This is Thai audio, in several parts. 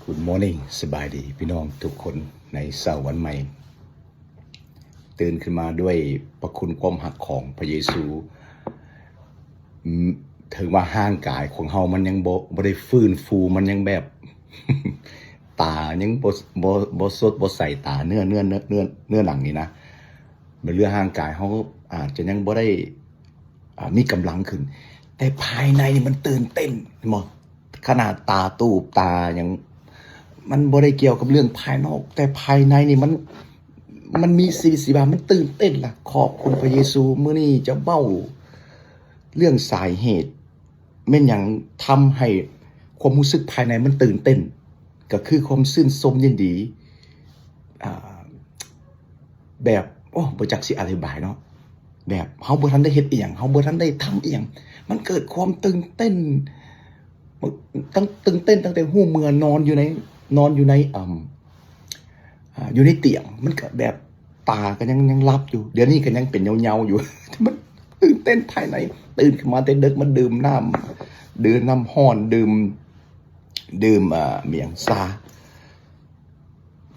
Good morning สบายดีพี่น้องทุกคนในเช้าวันใหม่ตื่นขึ้นมาด้วยพระคุณความหักของพระเยซูถึงว่าห่างกายของเฮามันยังบ่ได้ฟื้นฟูมันยังแบบ ตายังบ่สดบ่ใส่ตาเนื้อหนังนี่นะเรื่องห่างกายเฮาอาจจะยังบ่ได้มีกำลังขึ้นแต่ภายในนี่มันตื่นเต้นบ่ขนาดตาตูบตายังมันบ่ได้เกี่ยวกับเรื่องภายนอกแต่ภายในนี่มันมีสีบามันตื่นเต้นล่ะขอบคุณพระเยซูมื้อนี้จะเบ้าเรื่องสาเหตุแม่นหยังทำให้ความรู้สึกภายในมันตื่นเต้นก็คือความชื่นชมยินดีแบบบ่จักสิอธิบายเนาะแบบเฮาบ่ทันได้เฮ็ดอีหยังเฮาบ่ทันได้ทำอีหยังมันเกิดความตื่นเต้นตื่นเต้นตั้งแต่หูเมื่อนอนอยู่ในอยู่ในเตียงมันก็แบบตาก็ยังหลับอยู่เดี๋ยวนี้ก็ยังเป็นเงาๆอยู่ มันตื่นเต้นภายในตื่นขึ้นมาแต่ดึกมันดื่มน้ำห้อนดื่มเมียงซา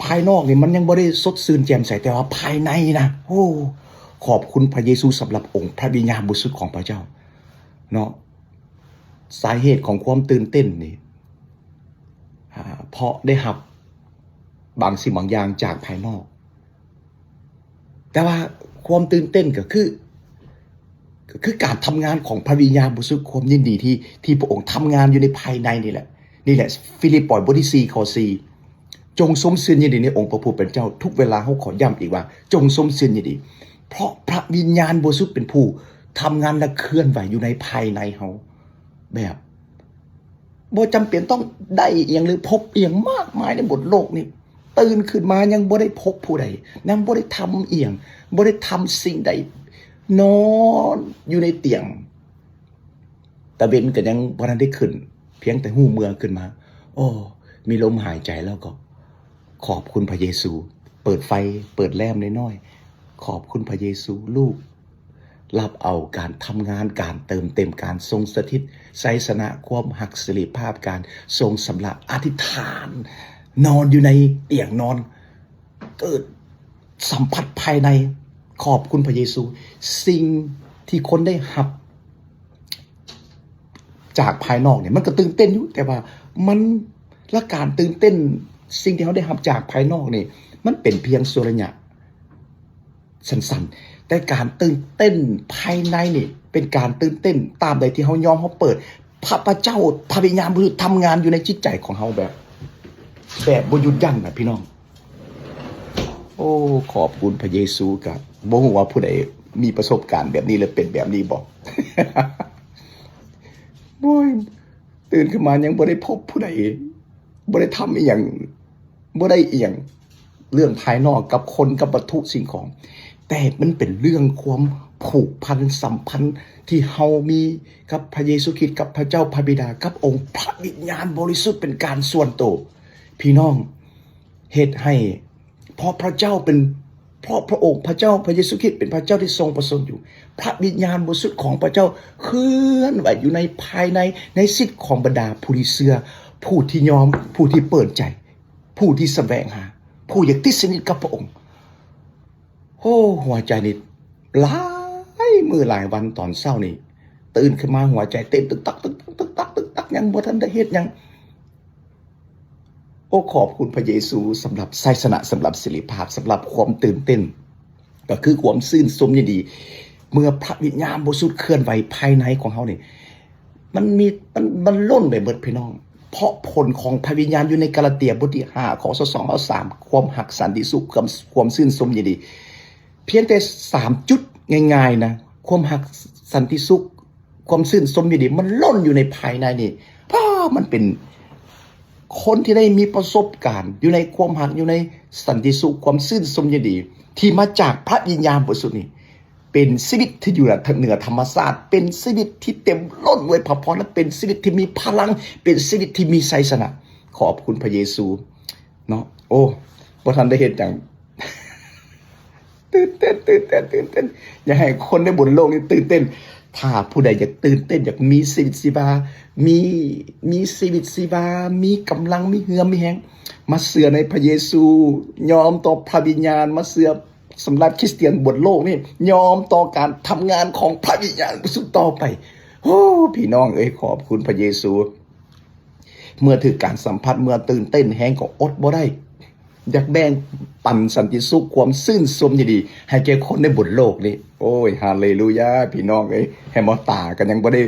ภายนอกนี่มันยังบ่ได้สดชื่นแจ่มใสแต่ว่าภายในนะโอ้ขอบคุณพระเยซูสำหรับองค์พระวิญญาณบริสุทธิ์ของพระเจ้าเนาะสาเหตุของความตื่นเต้นนี่เพราะได้รับบางสิ่งบางอย่างจากภายนอกแต่ว่าความตื่นเต้นก็คือการทำงานของพระวิญญาณบริสุทธิ์ความยินดีที่พระองค์ทำงานอยู่ในภายในนี่แหละฟิลิปปบทที่4ข้อ4จงสมชื่นยินดีในองค์พระผู้เป็นเจ้าทุกเวลาเฮาขอย้ำอีกว่าจงสมชื่นยินดีเพราะพระวิญญาณบริสุทธิ์เป็นผู้ทำงานและเคลื่อนไหวอยู่ในภายในเฮาแบบบ่จำเป็นต้องได้เอียงหรือพบเอียงมากมายในบทโลกนี้ตื่นขึ้นมายังบ่ได้พบผู้ใดยังบ่ได้ทำเอียงบ่ได้ทำสิ่งใดนอนอยู่ในเตียงตะเบนก็ยังบ่ทันได้ขึ้นเพียงแต่หูเมื่อขึ้นมาโอ้มีลมหายใจแล้วก็ขอบคุณพระเยซูเปิดไฟเปิดแล่มน้อยๆขอบคุณพระเยซูลูกรับเอาการทำงานการเติมเต็มการทรงสถิตไสสนะความหักสิริภาพการทรงสำระอธิษฐานนอนอยู่ในเตียงนอนเกิดสัมผัสภายในขอบคุณพระเยซูสิ่งที่คนได้หับจากภายนอกเนี่ยมันก็ตื่นเต้นอยู่แต่ว่ามันละการตื่นเต้นสิ่งที่เขาได้หับจากภายนอกนี่มันเป็นเพียงส่วนระยะสั้นๆแต่การตื่นเต้นภายในนี่เป็นการตื่นเต้นตามใดที่เขายอมเขาเปิดพระเจ้าพระวิญญาณบริสุทธิ์ทำงานอยู่ในจิตใจของเขาแบบบ่หยุดยั้งนะพี่น้องโอ้ขอบคุณพระเยซูกับบ่ฮู้ว่าผู้ใดมีประสบการณ์แบบนี้หรือเป็นแบบนี้บ่ โอ้ยตื่นขึ้นมายังบ่ได้พบผู้ใดบ่ได้ทำอีหยังบ่ได้อีหยังเรื่องภายนอกกับคนกับวัตถุสิ่งของแต่มันเป็นเรื่องความผูกพันสัมพันธ์ที่เฮามีกับพระเยซูคริสต์กับพระเจ้าพระบิดากับองค์พระวิญญาณบริสุทธิ์เป็นการส่วนตัวพี่น้องเหตุให้เพราะพระเจ้าเป็นเพราะพระองค์พระเจ้าพระเยซูคริสต์เป็นพระเจ้าที่ทรงประสงค์อยู่พระวิญญาณบริสุทธิ์ของพระเจ้าเคลื่อนไหวอยู่ในภายในสิทธิ์ของบรรดาผู้ที่เชื่อผู้ที่ยอมผู้ที่เปิดใจผู้ที่แสวงหาผู้อยากติดสนิทกับพระองค์โอ้หัวใจนี่หลายมื้อหลายวันตอนเช้านี่ตื่นขึ้นมาหัวใจเต้นตึกตักตึกตักตึกตักตึกตักยังบ่ทันได้เฮ็ดหยังโอ้ขอบคุณพระเยซูสำหรับไสสนะสำหรับสิริภาพสำหรับความตื่นเต้นก็คือความชื่นชมยินดีเมื่อพระวิญญาณบริสุทธิ์เคลื่อนไหวภายในของเขานี่มันล้นไปหมดพี่น้องเพราะผลของพระวิญญาณอยู่ในกาลาเตียบทที่5ข้อ2ข้อ3ความหักสันติสุขความชื่นชมยินดีเพียงแต่3จุดง่ายๆนะความหักสันติสุขความชื่นชมยินดีมันล้นอยู่ในภายในนี่เพราะมันเป็นคนที่ได้มีประสบการณ์อยู่ในความหักอยู่ในสันติสุขความชื่นชมยินดีที่มาจากพระวิญญาณบริสุทธิ์นี่เป็นชีวิตที่อยู่เหนือธรรมชาติเป็นชีวิตที่เต็มล้นด้วยพระพรและเป็นชีวิตที่มีพลังเป็นชีวิตที่มีชัยชนะขอบคุณพระเยซูเนาะโอ้บ่ทันได้เห็นจังตื่นเต้นอย่าให้คนในบนโลกนี้ตื่นเต้น ถ้าผู้ใดอยากตื่นเต้นอยากมีชีวิตชีวามีชีวิตชีวามีกำลังมีเหือมีแหงมาเสือในพระเยซูยอมต่อพระวิญญาณมาเสือสำหรับคริสเตียนบนโลกนี่ยอมต่อการทำงานของพระวิญญาณบริสุทธิ์ต่อไปโอ้พี่น้องเอ้ยขอบคุณพระเยซูเมื่อถือการสัมผัสเมื่อตื่นเต้นแหงก็อดบ่ได้อยากแบ่งปันสันติสุขความซื่นสมดีๆให้แก่คนในบนโลกนี้โอ้ยฮาเลลูยาพี่น้องเอ้ยให้มอตากันยังบ่ได้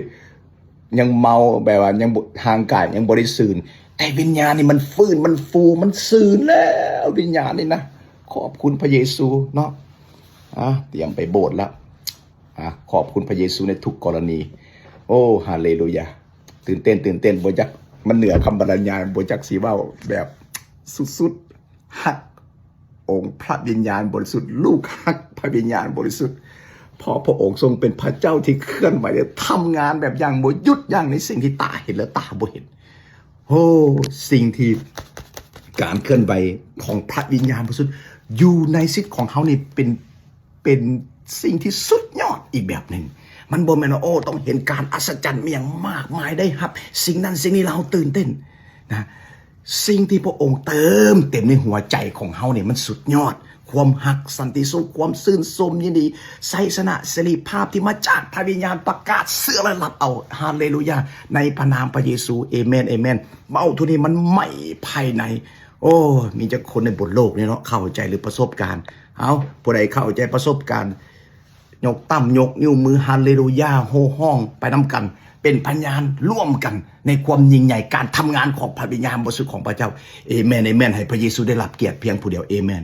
ยังเมาแบบว่ายังทางกายยังบ่ได้ซื่นแต่วิญญาณนี่มันฟื้นมันฟูมันซื่นแล้ววิญญาณนี่นะขอบคุณพระเยซูเนาะเตรียมไปโบสถ์แล้วขอบคุณพระเยซูในทุกกรณีโอ้ฮาเลลูยาตื่นเต้นบ่จักมันเหนือคำบรรยายบ่จักสิเว้าแบบสุดๆฮักองค์พระวิญญาณบริสุทธิ์ลูกฮักพระวิญญาณบริสุทธิ์พอพระองค์ทรงเป็นพระเจ้าที่เคลื่อนไหวทำงานแบบอย่างบ่หยุดยั้งในสิ่งที่ตาเห็นและตาบ่เห็นโอ้สิ่งที่การเคลื่อนไหวของพระวิญญาณบริสุทธิ์อยู่ในชีวิตของเขานี่เป็นสิ่งที่สุดยอดอีกแบบหนึ่งมันบ่แม่นว่าโอ้ต้องเห็นการอัศจรรย์อย่างมากมายได้ครับสิ่งนั้นสิ่งนี้เราตื่นเต้นนะสิ่งที่พระองค์เติมเต็มในหัวใจของเฮาเนี่ยมันสุดยอดความหักสันติสุขความซื่นสมยินดีไสยชนะเสรีภาพที่มาจากพระวิญญาณประกาศเสื้อและรับเอาฮาเลลูยาในพระนามพระเยซูเอเมนเอเมนเมาทุกนี้มันใหม่ภายในโอ้มีจักคนในบนโลกนี่เนาะเข้าใจหรือประสบการณ์เอาผู้ใดเข้าใจประสบการณ์ยกตั้มยกนิ้วมือฮาเลลูยาโห่ห้องไปนำกันเป็นพยานร่วมกันในความยิ่งใหญ่การทำงานของพระวิญญาณบริสุทธิ์ของพระเจ้าเอเมนเอเมนให้พระเยซูได้รับเกียรติเพียงผู้เดียวเอเมน